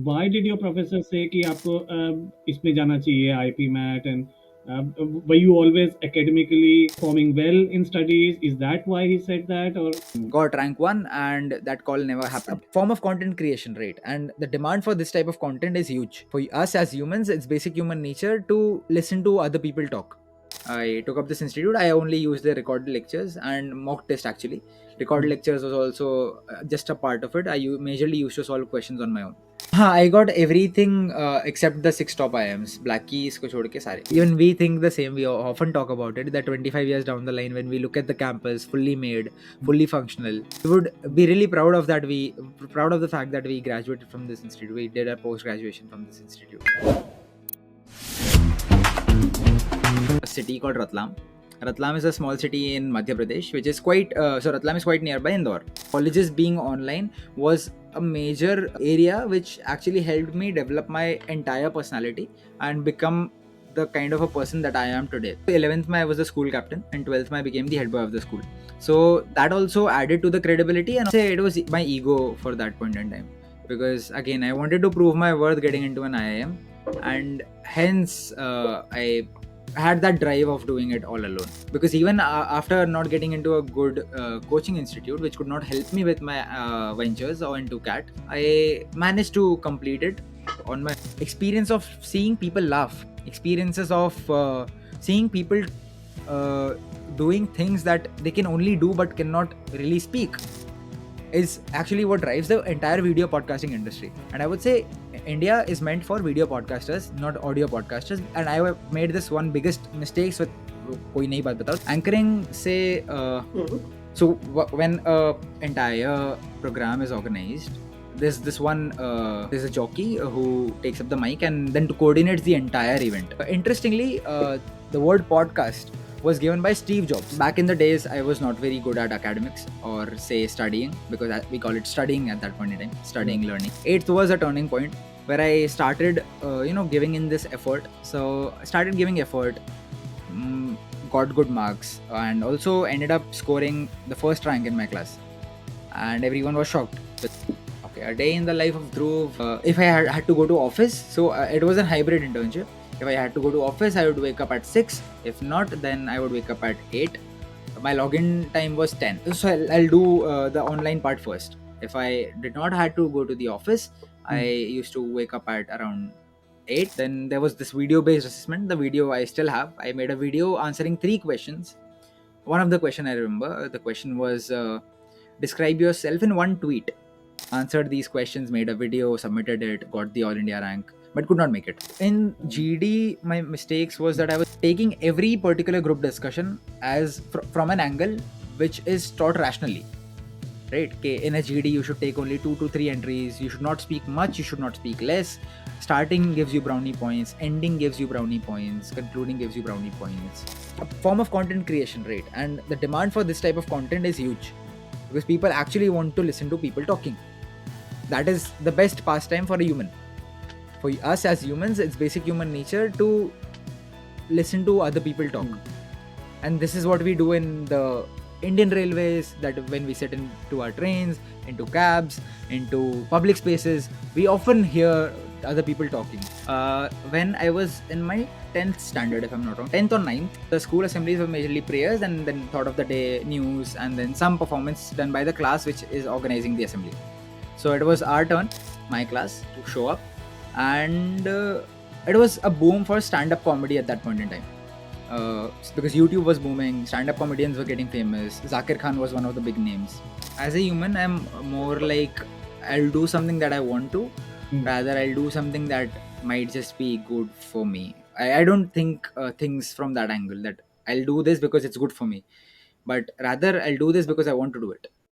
Why did your professor say कि आपको इसमें जाना चाहिए IP मैट and were you always academically performing well in studies? Is that why he said that? Or got rank 1, and that call never happened. Form of content creation, right? And the demand for this type of content is huge. For us as humans, it's basic human nature to listen to other people talk. I took up this institute. I only used the recorded lectures and mock test actually. Recorded lectures was also just a part of it. Majorly used to solve questions on my own. हाँ, I got everything except the six top IIMs. Black keys को छोड़ के सारे. Even we think the same. We often talk about it that 25 years down the line, when we look at the campus, fully made, fully functional, we would be really proud of that. We proud of the fact that we graduated from this institute. We did our post graduation from this institute. A city called Ratlam. Ratlam is a small city in Madhya Pradesh, which is quite so. Ratlam is quite nearby Indore. Colleges being online was a major area which actually helped me develop my entire personality and become the kind of a person that I am today. 11th I was the school captain, and 12th I became the head boy of the school. So that also added to the credibility, and say it was my ego for that point in time, because again I wanted to prove my worth getting into an IIM, and hence I had that drive of doing it all alone. Because even after not getting into a good coaching institute which could not help me with my ventures or into cat, I managed to complete it on my experience of seeing people laugh, experiences of seeing people uh, doing things that they can only do but cannot really speak, is actually what drives the entire video podcasting industry. And I would say India is meant for video podcasters, not audio podcasters. And I have made this one biggest mistakes with koi nahi baat batao. Anchoring say so when a entire program is organized, there's this one there's a jockey who takes up the mic and then coordinates the entire event. Interestingly, the word podcast was given by Steve Jobs. Back in the days, I was not very good at academics or say studying, because we call it studying at that point in time, studying, learning. Eighth was a turning point where I started, giving in this effort. So I started giving effort, got good marks, and also ended up scoring the first rank in my class. And everyone was shocked. Okay, a day in the life of Dhruv. If I had to go to office, so it was a hybrid internship. If I had to go to office, I would wake up at 6. If not, then I would wake up at 8. My login time was 10. So I'll do the online part first. If I did not had to go to the office, I used to wake up at around 8. Then there was this video based assessment. The video I still have. I made a video answering 3 questions. One of the question I remember, the question was describe yourself in one tweet. Answered these questions, made a video, submitted it, got the all India rank, but could not make it. In GD, my mistakes was that I was taking every particular group discussion as from an angle which is taught rationally. Right? Okay, in a GD, you should take only 2 to 3 entries. You should not speak much. You should not speak less. Starting gives you brownie points. Ending gives you brownie points. Concluding gives you brownie points. A form of content creation, right? And the demand for this type of content is huge, because people actually want to listen to people talking. That is the best pastime for a human. For us as humans, it's basic human nature to listen to other people talk. And this is what we do in the Indian railways, that when we sit into our trains, into cabs, into public spaces, we often hear other people talking. When I was in my 10th standard, if I'm not wrong, 10th or 9th, the school assemblies were majorly prayers and then thought of the day, news, and then some performance done by the class which is organizing the assembly. So it was our turn, my class, to show up, and it was a boom for stand-up comedy at that point in time. Because YouTube was booming, stand-up comedians were getting famous. Zakir Khan was one of the big names. As a human, I'm more like I'll do something that I want to, rather I'll do something that might just be good for me. I don't think things from that angle, that I'll do this because it's good for me, but rather I'll do this because I want to do it.